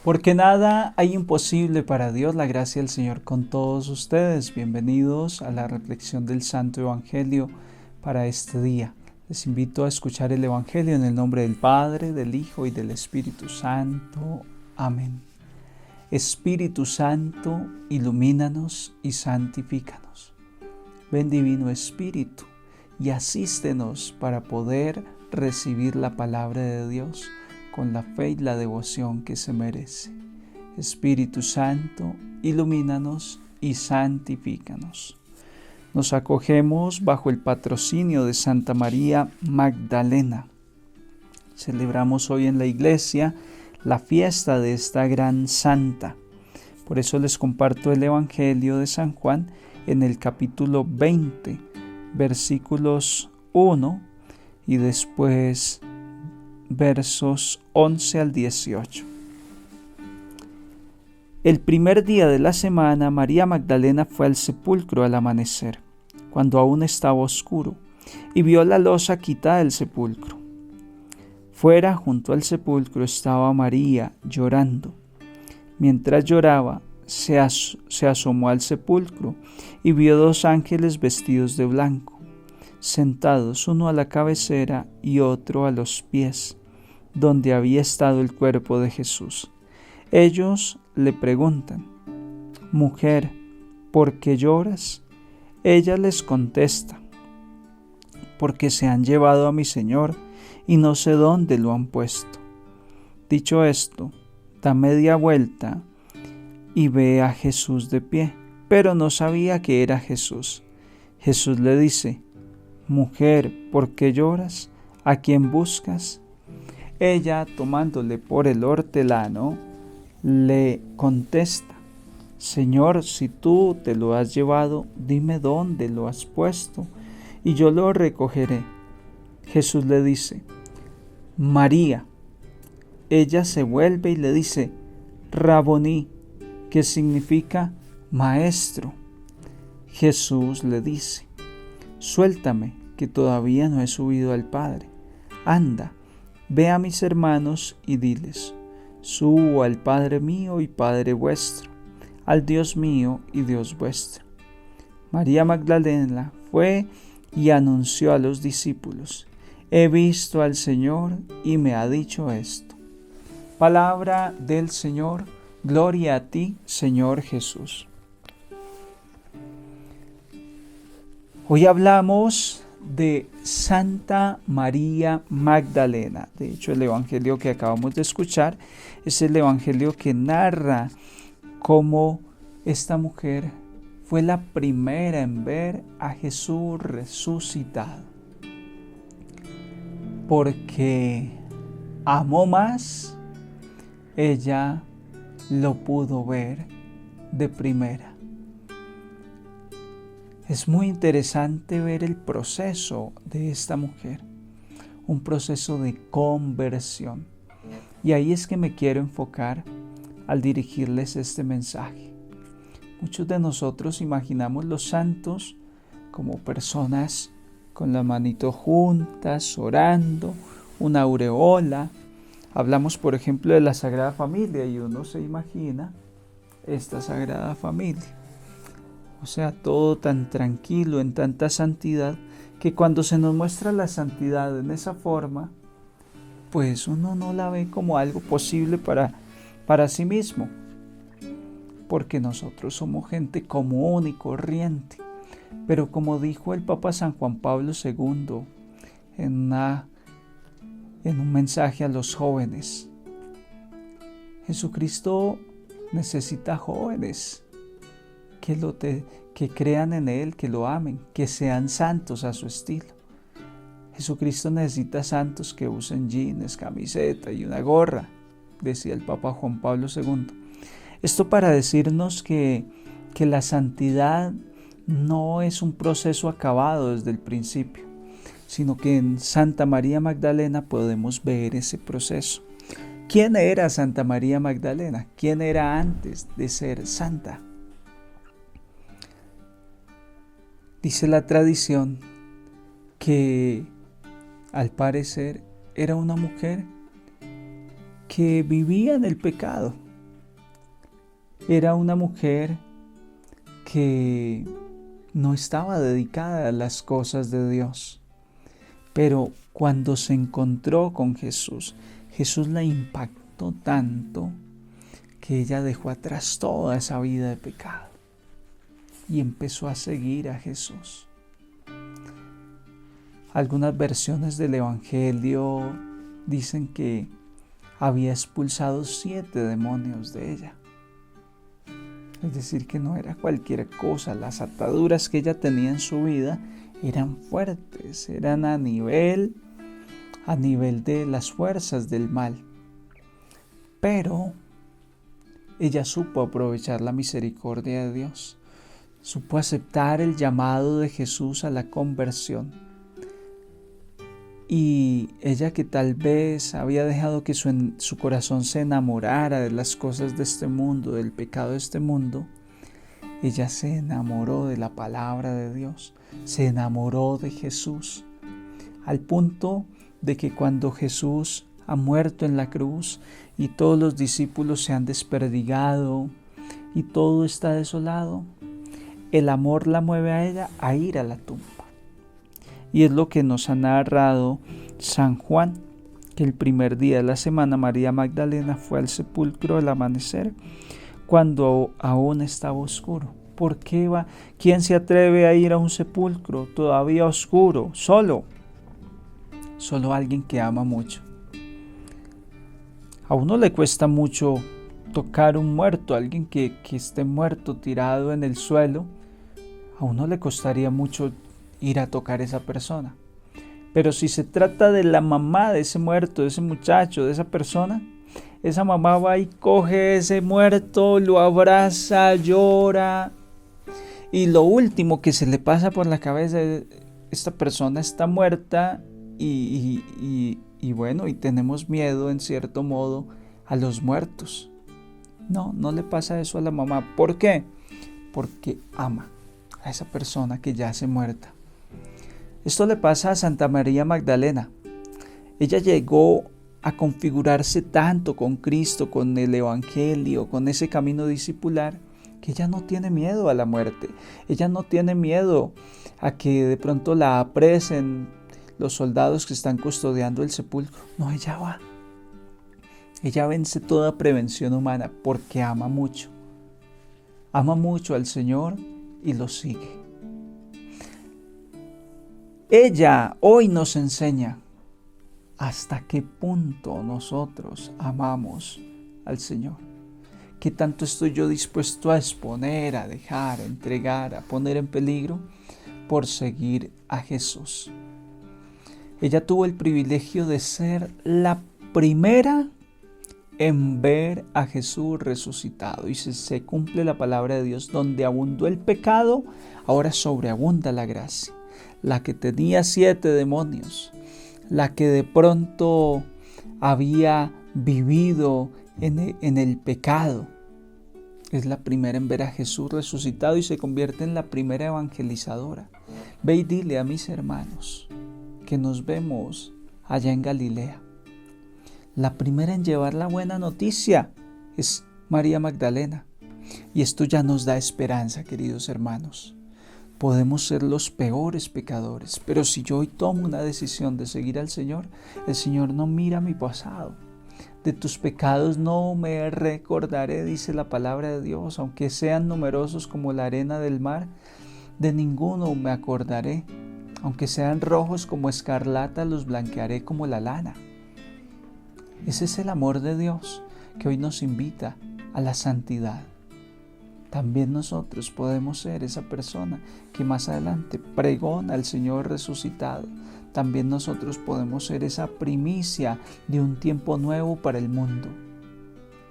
Porque nada hay imposible para Dios. La gracia del Señor con todos ustedes. Bienvenidos a la reflexión del Santo Evangelio para este día. Les invito a escuchar el Evangelio en el nombre del Padre, del Hijo y del Espíritu Santo. Amén. Espíritu Santo, ilumínanos y santifícanos. Ven, Divino Espíritu, y asístenos para poder recibir la palabra de Dios con la fe y la devoción que se merece. Espíritu Santo, ilumínanos y santifícanos. Nos acogemos bajo el patrocinio de Santa María Magdalena. Celebramos hoy en la iglesia la fiesta de esta gran santa. Por eso les comparto el Evangelio de San Juan en el capítulo 20, versículos 1 y después versos 11 al 18. El primer día de la semana, María Magdalena fue al sepulcro al amanecer, cuando aún estaba oscuro, y vio la losa quitada del sepulcro. Fuera, junto al sepulcro, estaba María llorando. Mientras lloraba, se asomó al sepulcro y vio dos ángeles vestidos de blanco, sentados uno a la cabecera y otro a los pies, donde había estado el cuerpo de Jesús. Ellos le preguntan: «Mujer, ¿por qué lloras?». Ella les contesta: «Porque se han llevado a mi Señor y no sé dónde lo han puesto». Dicho esto, da media vuelta y ve a Jesús de pie, pero no sabía que era Jesús. Jesús le dice: «Mujer, ¿por qué lloras? ¿A quién buscas?». Ella, tomándole por el hortelano, le contesta: «Señor, si tú te lo has llevado, dime dónde lo has puesto, y yo lo recogeré». Jesús le dice: «María». Ella se vuelve y le dice: «Raboní», que significa maestro. Jesús le dice: «Suéltame, que todavía no he subido al Padre. Anda, ve a mis hermanos y diles: subo al Padre mío y Padre vuestro, al Dios mío y Dios vuestro». María Magdalena fue y anunció a los discípulos: «He visto al Señor y me ha dicho esto». Palabra del Señor. Gloria a ti, Señor Jesús. Hoy hablamos de Santa María Magdalena. De hecho, el Evangelio que acabamos de escuchar es el Evangelio que narra cómo esta mujer fue la primera en ver a Jesús resucitado, porque amó más. Ella lo pudo ver de primera. Es muy interesante ver el proceso de esta mujer, un proceso de conversión. Y ahí es que me quiero enfocar al dirigirles este mensaje. Muchos de nosotros imaginamos los santos como personas con las manitos juntas, orando, una aureola. Hablamos, por ejemplo, de la Sagrada Familia y uno se imagina esta Sagrada Familia. O sea, todo tan tranquilo, en tanta santidad, que cuando se nos muestra la santidad en esa forma, pues uno no la ve como algo posible para sí mismo. Porque nosotros somos gente común y corriente. Pero como dijo el Papa San Juan Pablo II en un mensaje a los jóvenes, Jesucristo necesita jóvenes que crean en Él, que lo amen, que sean santos a su estilo. Jesucristo necesita santos que usen jeans, camiseta y una gorra, decía el Papa Juan Pablo II. Esto para decirnos que la santidad no es un proceso acabado desde el principio, sino que en Santa María Magdalena podemos ver ese proceso. ¿Quién era Santa María Magdalena? ¿Quién era antes de ser santa? Dice la tradición que al parecer era una mujer que vivía en el pecado, Era una mujer que no estaba dedicada a las cosas de Dios, pero cuando se encontró con Jesús, Jesús la impactó tanto que ella dejó atrás toda esa vida de pecado y empezó a seguir a Jesús. Algunas versiones del Evangelio dicen que había expulsado 7 demonios de ella. Es decir, que no era cualquier cosa. Las ataduras que ella tenía en su vida eran fuertes, eran a nivel de las fuerzas del mal. Pero ella supo aprovechar la misericordia de Dios, supo aceptar el llamado de Jesús a la conversión. Y ella, que tal vez había dejado que su corazón se enamorara de las cosas de este mundo, del pecado de este mundo, ella se enamoró de la palabra de Dios, se enamoró de Jesús, al punto de que cuando Jesús ha muerto en la cruz y todos los discípulos se han desperdigado y todo está desolado, el amor la mueve a ella a ir a la tumba. Y es lo que nos ha narrado San Juan, que el primer día de la semana María Magdalena fue al sepulcro al amanecer, cuando aún estaba oscuro. ¿Por qué va? ¿Quién se atreve a ir a un sepulcro todavía oscuro, solo? Solo alguien que ama mucho. A uno le cuesta mucho tocar un muerto, alguien que esté muerto, tirado en el suelo. A uno le costaría mucho ir a tocar a esa persona. Pero si se trata de la mamá de ese muerto, de ese muchacho, de esa persona, esa mamá va y coge ese muerto, lo abraza, llora, y lo último que se le pasa por la cabeza es: esta persona está muerta y bueno, y tenemos miedo en cierto modo a los muertos. No le pasa eso a la mamá. ¿Por qué? Porque ama a esa persona que yace muerta. Esto le pasa a Santa María Magdalena. Ella llegó a configurarse tanto con Cristo, con el Evangelio, con ese camino discipular, que ella no tiene miedo a la muerte. Ella no tiene miedo a que de pronto la apresen los soldados que están custodiando el sepulcro. No, ella va. Ella vence toda prevención humana porque ama mucho. Ama mucho al Señor y lo sigue. Ella hoy nos enseña hasta qué punto nosotros amamos al Señor. ¿Qué tanto estoy yo dispuesto a exponer, a dejar, a entregar, a poner en peligro por seguir a Jesús? Ella tuvo el privilegio de ser la primera en ver a Jesús resucitado. Y se cumple la palabra de Dios: donde abundó el pecado, ahora sobreabunda la gracia. La que tenía 7 demonios, la que de pronto había vivido en el pecado, es la primera en ver a Jesús resucitado y se convierte en la primera evangelizadora. Ve y dile a mis hermanos que nos vemos allá en Galilea. La primera en llevar la buena noticia es María Magdalena. Y esto ya nos da esperanza, queridos hermanos. Podemos ser los peores pecadores, pero si yo hoy tomo una decisión de seguir al Señor, el Señor no mira mi pasado. De tus pecados no me recordaré, dice la palabra de Dios, aunque sean numerosos como la arena del mar, de ninguno me acordaré. Aunque sean rojos como escarlata, los blanquearé como la lana. Ese es el amor de Dios que hoy nos invita a la santidad. También nosotros podemos ser esa persona que más adelante pregona al Señor resucitado. También nosotros podemos ser esa primicia de un tiempo nuevo para el mundo,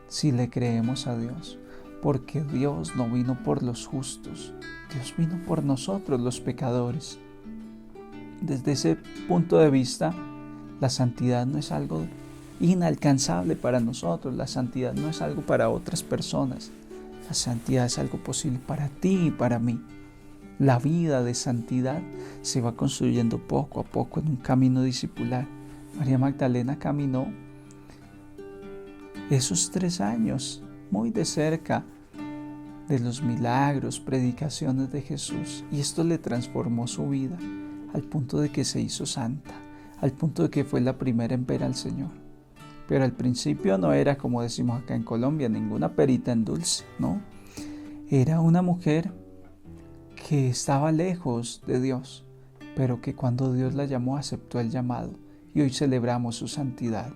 si le creemos a Dios. Porque Dios no vino por los justos, Dios vino por nosotros los pecadores. Desde ese punto de vista, la santidad no es algo inalcanzable para nosotros, la santidad no es algo para otras personas. La santidad es algo posible para ti y para mí. La vida de santidad se va construyendo poco a poco en un camino discipular. María Magdalena caminó esos 3 años muy de cerca de los milagros, predicaciones de Jesús, y esto le transformó su vida al punto de que se hizo santa, al punto de que fue la primera en ver al Señor. Pero al principio no era, como decimos acá en Colombia, ninguna perita en dulce, ¿no? Era una mujer que estaba lejos de Dios, pero que cuando Dios la llamó aceptó el llamado, y hoy celebramos su santidad.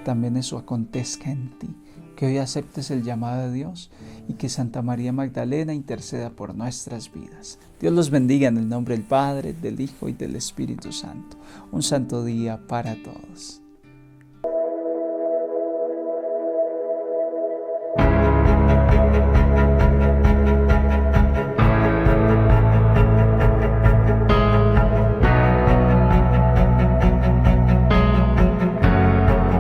También eso acontezca en ti, que hoy aceptes el llamado de Dios y que Santa María Magdalena interceda por nuestras vidas. Dios los bendiga en el nombre del Padre, del Hijo y del Espíritu Santo. Un santo día para todos.